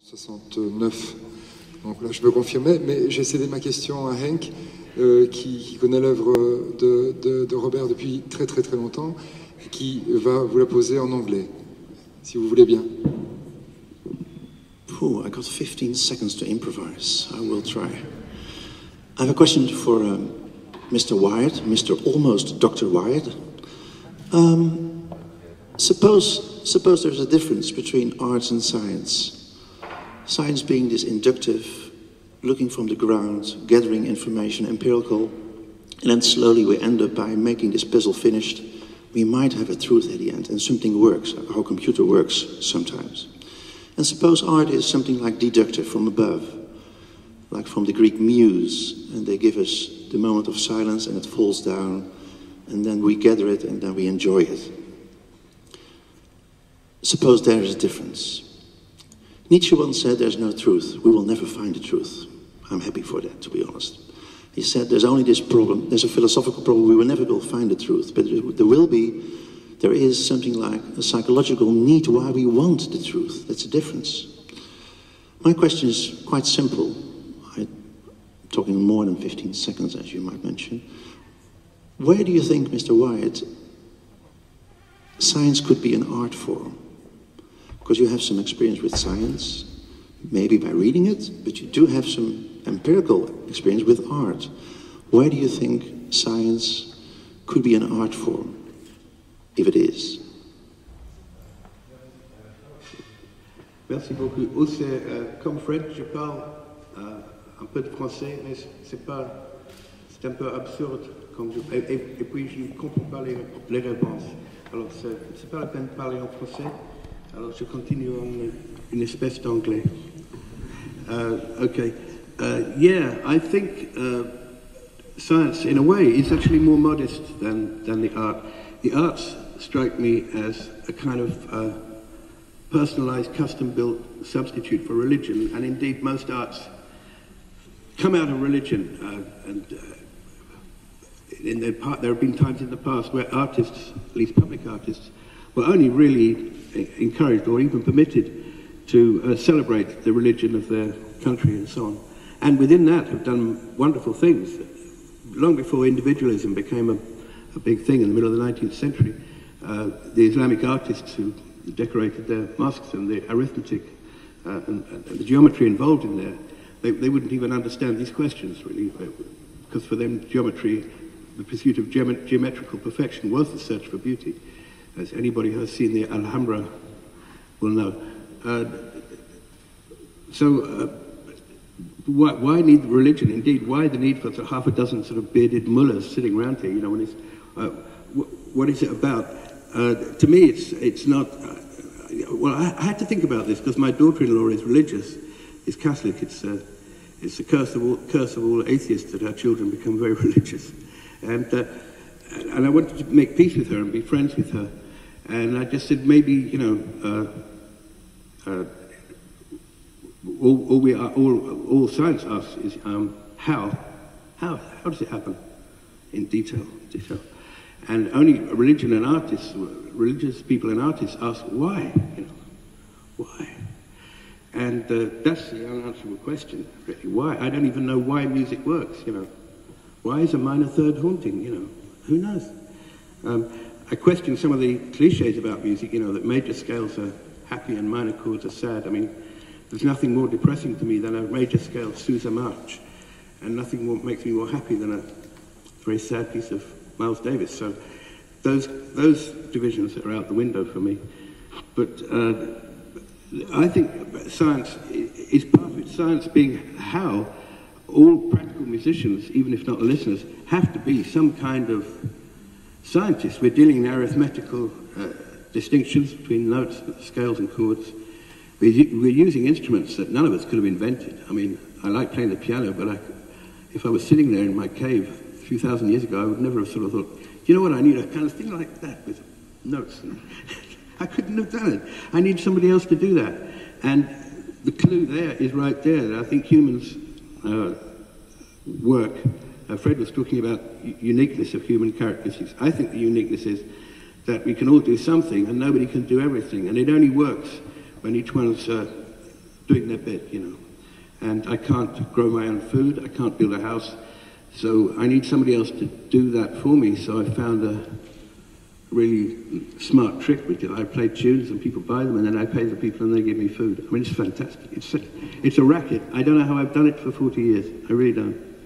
69. Donc là, je peux confirmer, mais j'ai cédé ma question à Henk, qui connaît l'œuvre de Robert depuis très longtemps, et qui va vous la poser en anglais, si vous voulez bien. Oh, I got 15 seconds to improvise. I will try. I have a question for Mr. Wyatt, Mr. Almost Dr. Wyatt. Suppose there's a difference between arts and science. Science being this inductive, looking from the ground, gathering information, empirical, and then slowly we end up by making this puzzle finished. We might have a truth at the end, and something works, how a computer works sometimes. And suppose art is something like deductive from above, like from the Greek muse, and they give us the moment of silence and it falls down, and then we gather it and then we enjoy it. Suppose there is a difference. Nietzsche once said there's no truth. We will never find the truth. I'm happy for that, to be honest. He said there's only this problem, there's a philosophical problem, we will never find the truth, but there is something like a psychological need why we want the truth. That's a difference. My question is quite simple. I'm talking more than 15 seconds, as you might mention. Where do you think, Mr. Wyatt, science could be an art form? Because you have some experience with science, maybe by reading it, but you do have some empirical experience with art. Where do you think science could be an art form, if it is? Merci beaucoup. Comme Fred, je parle un peu de français, mais c'est un peu absurde. Et puis je ne comprends pas les réponses. Alors c'est pas la peine de parler en français. Alors je continue en une espèce d'anglais. Okay. Yeah, I think science, in a way, is actually more modest than the art. The arts strike me as a kind of personalized, custom-built substitute for religion, and indeed most arts come out of religion. There have been times in the past where artists, at least public artists, were only really encouraged or even permitted to celebrate the religion of their country and so on. And within that have done wonderful things. Long before individualism became a big thing in the middle of the 19th century, the Islamic artists who decorated their mosques and the arithmetic and the geometry involved in there, they wouldn't even understand these questions, really, because for them geometry, the pursuit of geometrical perfection was the search for beauty, as anybody who has seen the Alhambra will know. Why need religion? Indeed, why the need for half a dozen sort of bearded mullahs sitting around here? You know, when it's, what is it about? To me, it's not. Well, I had to think about this because my daughter-in-law is religious, is Catholic. It's the curse of all atheists that our children become very religious, and I wanted to make peace with her and be friends with her, and I just said maybe, you know. All science asks is how does it happen in detail, and only religion and artists, religious people and artists ask why, you know, why, and that's the unanswerable question, really. Why? I don't even know why music works, you know. Why is a minor third haunting, you know? Who knows? I question some of the cliches about music, you know, that major scales are happy and minor chords are sad. I mean, there's nothing more depressing to me than a major scale Sousa march, and nothing more makes me more happy than a very sad piece of Miles Davis. So those divisions are out the window for me. But I think science is part of it. Science being how all practical musicians, even if not the listeners, have to be some kind of scientists. We're dealing in arithmetical distinctions between notes, scales and chords. We're using instruments that none of us could have invented. I mean, I like playing the piano, but if I was sitting there in my cave a few thousand years ago, I would never have sort of thought, you know what, I need a kind of thing like that with notes. And I couldn't have done it. I need somebody else to do that. And the clue there is right there, that I think humans work. Fred was talking about uniqueness of human characteristics. I think the uniqueness is that we can all do something and nobody can do everything. And it only works when each one's doing their bit, you know. And I can't grow my own food, I can't build a house, so I need somebody else to do that for me. So I found a really smart trick, which is I play tunes and people buy them, and then I pay the people and they give me food. I mean, it's fantastic. It's a racket. I don't know how I've done it for 40 years. I really don't.